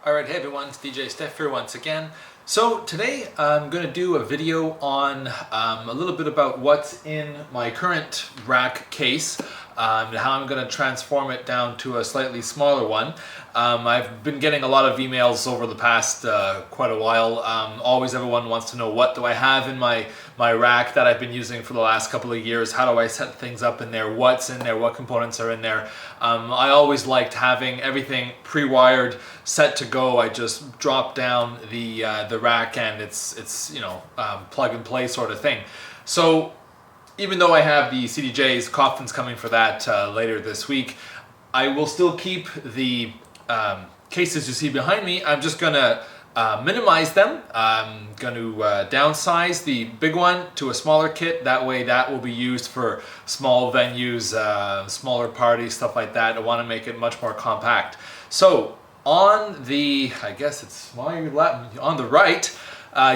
Alright, hey everyone, it's DJ Steph here once again. So today I'm going to do a video on a little bit about what's in my current rack case and how I'm going to transform it down to a slightly smaller one. I've been getting a lot of emails over the past quite a while. Always everyone wants to know what do I have in my rack that I've been using for the last couple of years. How do I set things up in there? What's in there? What components are in there? I always liked having everything pre-wired, set to go. I just drop down the rack and it's plug and play sort of thing. So even though I have the CDJs, coffins coming for that later this week, I will still keep the cases you see behind me. I'm just going to minimize them. I'm going to downsize the big one to a smaller kit. That way that will be used for small venues, smaller parties, stuff like that. I want to make it much more compact. So on the, I guess it's on the right,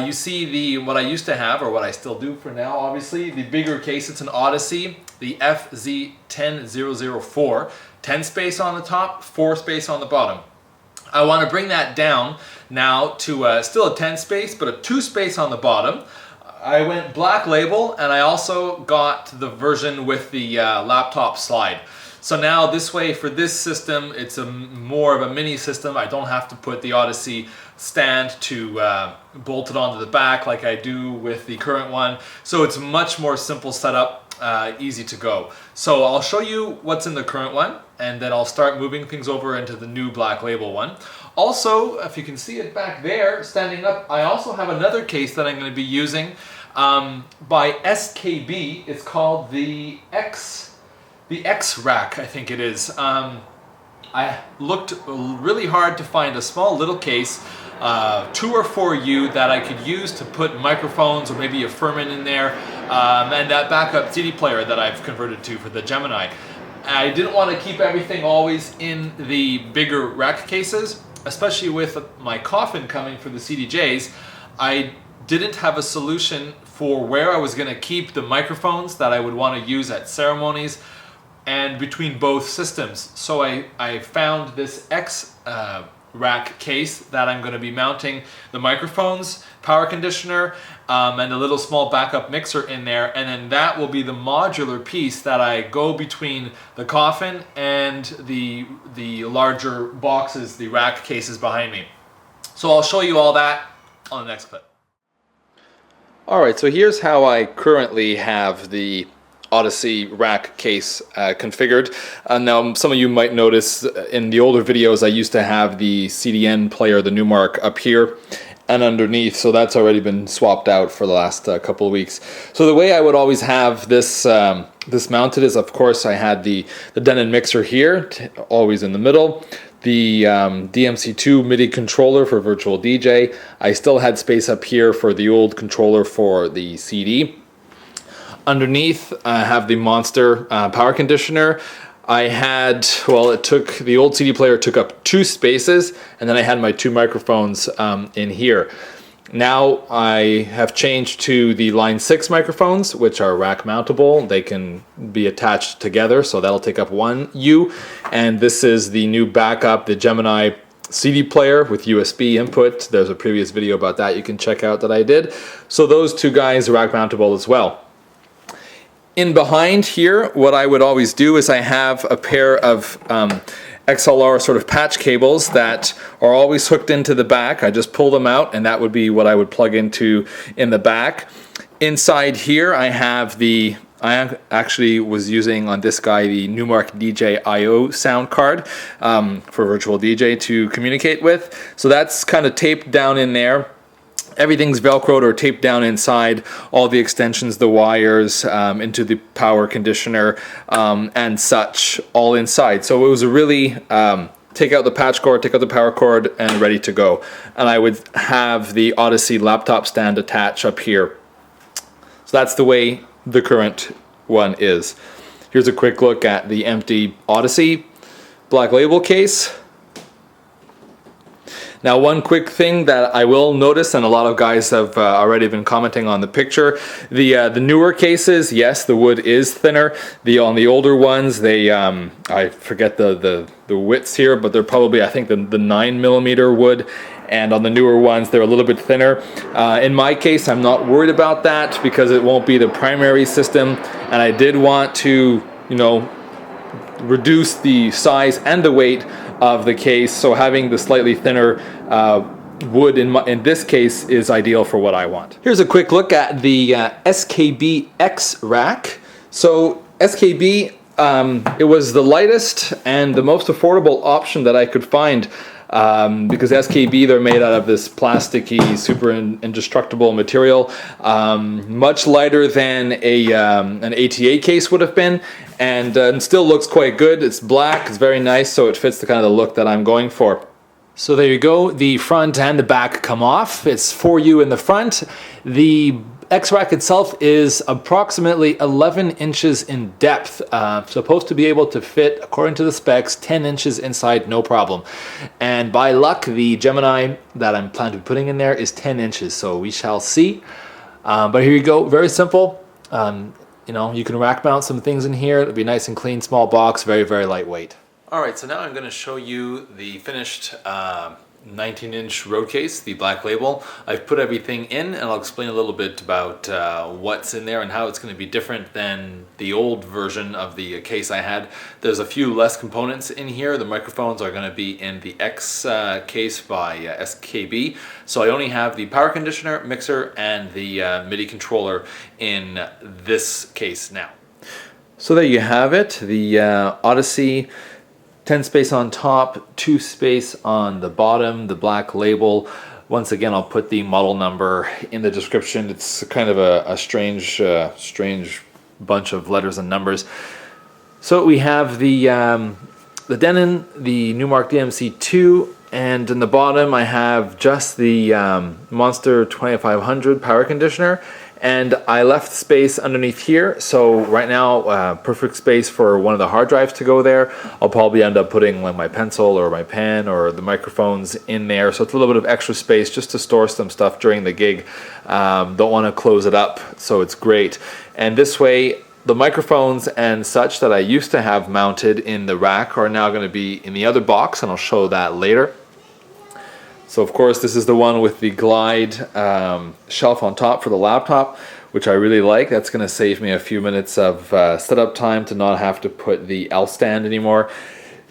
you see what I used to have, or what I still do for now, obviously, the bigger case. It's an Odyssey, the FZ10004, 10 space on the top, 4 space on the bottom. I want to bring that down now to still a 10 space, but a 2 space on the bottom. I went Black Label, and I also got the version with the laptop slide. So now this way, for this system, it's more of a mini system. I don't have to put the Odyssey stand to bolt it onto the back like I do with the current one. So it's much more simple setup, easy to go. So I'll show you what's in the current one, and then I'll start moving things over into the new Black Label one. Also, if you can see it back there, standing up, I also have another case that I'm going to be using by SKB. It's called the X rack, I think it is. I looked really hard to find a small little case, 2 or 4U, that I could use to put microphones or maybe a Furman in there, and that backup CD player that I've converted to for the Gemini. I didn't want to keep everything always in the bigger rack cases, especially with my coffin coming for the CDJs. I didn't have a solution for where I was going to keep the microphones that I would want to use at ceremonies and between both systems. So I found this X rack case that I'm going to be mounting the microphones, power conditioner, and a little small backup mixer in there, and then that will be the modular piece that I go between the coffin and the larger boxes, the rack cases behind me. So I'll show you all that on the next clip. Alright, so here's how I currently have the Odyssey rack case configured. Now some of you might notice in the older videos I used to have the CDN player, the Newmark, up here and underneath, so that's already been swapped out for the last couple of weeks. So the way I would always have this this mounted is, of course, I had the Denon mixer here, always in the middle. The DMC2 MIDI controller for virtual DJ. I still had space up here for the old controller for the CD. Underneath, I have the Monster power conditioner. I had, well, the old CD player took up 2 spaces, and then I had my 2 microphones in here. Now I have changed to the Line 6 microphones, which are rack mountable. They can be attached together, so that'll take up 1 U. And this is the new backup, the Gemini CD player with USB input. There's a previous video about that you can check out that I did. So those 2 guys are rack mountable as well. In behind here, what I would always do is I have a pair of XLR sort of patch cables that are always hooked into the back. I just pull them out, and that would be what I would plug into in the back. Inside here, I have I actually was using on this guy the Newmark DJ I/O sound card for virtual DJ to communicate with. So that's kind of taped down in there. Everything's Velcroed or taped down inside, all the extensions, the wires, into the power conditioner, and such, all inside. So it was a really, take out the patch cord, take out the power cord, and ready to go. And I would have the Odyssey laptop stand attached up here. So that's the way the current one is. Here's a quick look at the empty Odyssey Black Label case. Now, one quick thing that I will notice, and a lot of guys have already been commenting on the picture, the newer cases, yes, the wood is thinner. On the older ones, they I forget the widths here, but they're probably, I think, the 9mm wood. And on the newer ones, they're a little bit thinner. In my case, I'm not worried about that because it won't be the primary system. And I did want to, you know, reduce the size and the weight of the case, so having the slightly thinner wood in this case is ideal for what I want. Here's a quick look at the SKB X rack. So SKB, it was the lightest and the most affordable option that I could find, because SKB, they're made out of this plasticky, super indestructible material, much lighter than an ATA case would have been, and still looks quite good. It's black, it's very nice, so it fits the kind of the look that I'm going for. So there you go, the front and the back come off. It's 4U in the front. The X-Rack itself is approximately 11 inches in depth, supposed to be able to fit, according to the specs, 10 inches inside, no problem. And by luck, the Gemini that I'm planning to be putting in there is 10 inches, so we shall see. But here you go, very simple. You know, you can rack mount some things in here. It'll be nice and clean, small box, very, very lightweight. All right, so now I'm going to show you the finished 19-inch road case, the Black Label. I've put everything in, and I'll explain a little bit about what's in there and how it's going to be different than the old version of the case I had. There's a few less components in here. The microphones are going to be in the X case by SKB. So I only have the power conditioner, mixer, and the MIDI controller in this case now. So there you have it, the Odyssey 10 space on top, 2 space on the bottom, the Black Label. Once again, I'll put the model number in the description. It's kind of a strange bunch of letters and numbers. So we have the Denon, the Numark DMC2, and in the bottom I have just the Monster 2500 power conditioner. And I left space underneath here, so right now perfect space for one of the hard drives to go there. I'll probably end up putting like my pencil or my pen or the microphones in there, so it's a little bit of extra space just to store some stuff during the gig. Don't want to close it up, so it's great. And this way, the microphones and such that I used to have mounted in the rack are now going to be in the other box, and I'll show that later. So of course this is the one with the glide shelf on top for the laptop, which I really like. That's going to save me a few minutes of setup time to not have to put the L stand anymore.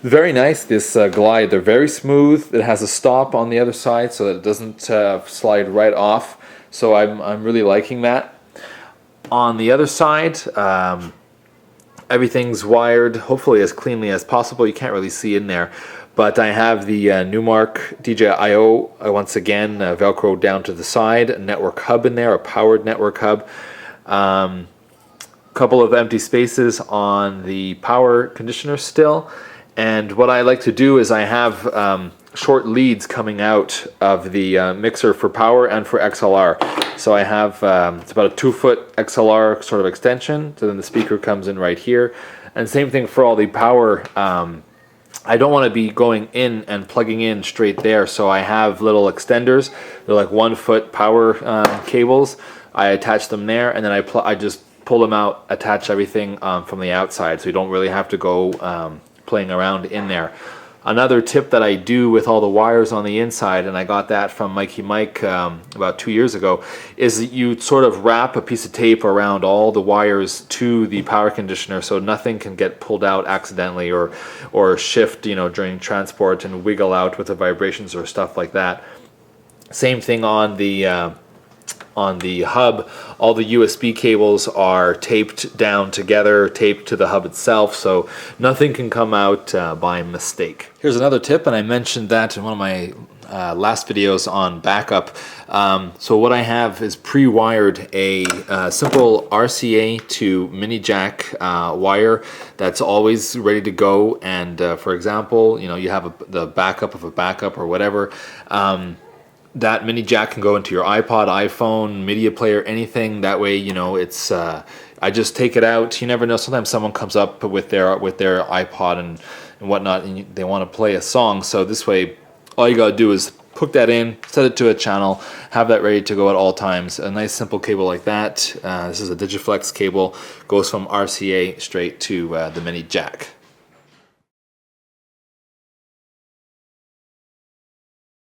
Very nice, this glide. They're very smooth. It has a stop on the other side so that it doesn't slide right off. So I'm really liking that. On the other side, everything's wired hopefully as cleanly as possible. You can't really see in there. But I have the Numark DJI-O, once again, Velcro down to the side, a network hub in there, a powered network hub. Couple of empty spaces on the power conditioner still. And what I like to do is I have short leads coming out of the mixer for power and for XLR. So I have, it's about a 2-foot XLR sort of extension, so then the speaker comes in right here. And same thing for all the power. I don't want to be going in and plugging in straight there, so I have little extenders. They're like 1-foot power cables. I attach them there, and then I just pull them out, attach everything from the outside, so you don't really have to go playing around in there. Another tip that I do with all the wires on the inside, and I got that from Mikey Mike about 2 years ago, is that you sort of wrap a piece of tape around all the wires to the power conditioner so nothing can get pulled out accidentally or shift, you know, during transport and wiggle out with the vibrations or stuff like that. Same thing on the hub. All the USB cables are taped down together, taped to the hub itself, so nothing can come out by mistake. Here's another tip, and I mentioned that in one of my last videos on backup. So what I have is pre-wired a simple RCA to mini jack wire that's always ready to go, and for example, you know, you have the backup of a backup or whatever. That mini jack can go into your iPod, iPhone, media player, anything. That way, you know, it's I just take it out. You never know. Sometimes someone comes up with their iPod and whatnot, and they want to play a song. So this way, all you gotta do is hook that in, set it to a channel, have that ready to go at all times. A nice simple cable like that. This is a Digiflex cable, goes from RCA straight to the mini jack.